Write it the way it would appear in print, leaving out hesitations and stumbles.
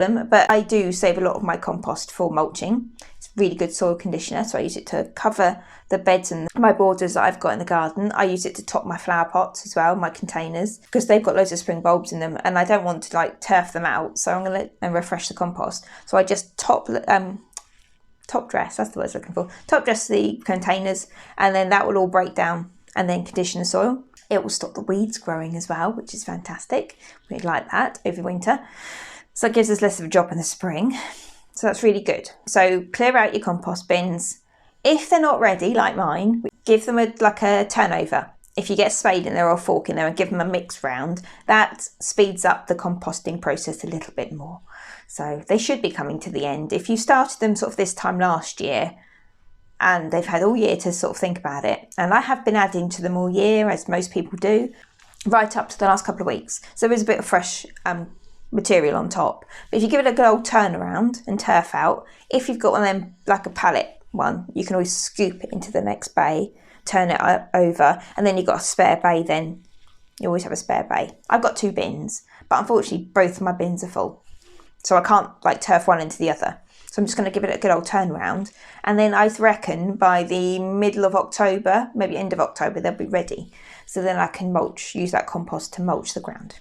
But I do save a lot of my compost for mulching. It's a really good soil conditioner, so I use it to cover the beds and my borders that I've got in the garden. I use it to top my flower pots as well, my containers, because they've got loads of spring bulbs in them and I don't want to like turf them out, so I'm going to let them refresh the compost. So I just top dress, that's the word I was looking for, top dress the containers, and then that will all break down and then condition the soil. It will stop the weeds growing as well, which is fantastic. We like that over winter. So it gives us less of a job in the spring. So that's really good. So clear out your compost bins. If they're not ready, like mine, give them a turnover. If you get a spade in there or a fork in there and give them a mix round, that speeds up the composting process a little bit more. So they should be coming to the end. If you started them sort of this time last year, and they've had all year to sort of think about it, and I have been adding to them all year, as most people do, right up to the last couple of weeks. So there is a bit of fresh material on top. But if you give it a good old turnaround and turf out, if you've got one of them, like a pallet one, you can always scoop it into the next bay, turn it over, and then you've got a spare bay then. You always have a spare bay. I've got 2 bins, but unfortunately both of my bins are full. So I can't like turf one into the other. So I'm just going to give it a good old turnaround. And then I reckon by the middle of October, maybe end of October, they'll be ready. So then I can use that compost to mulch the ground.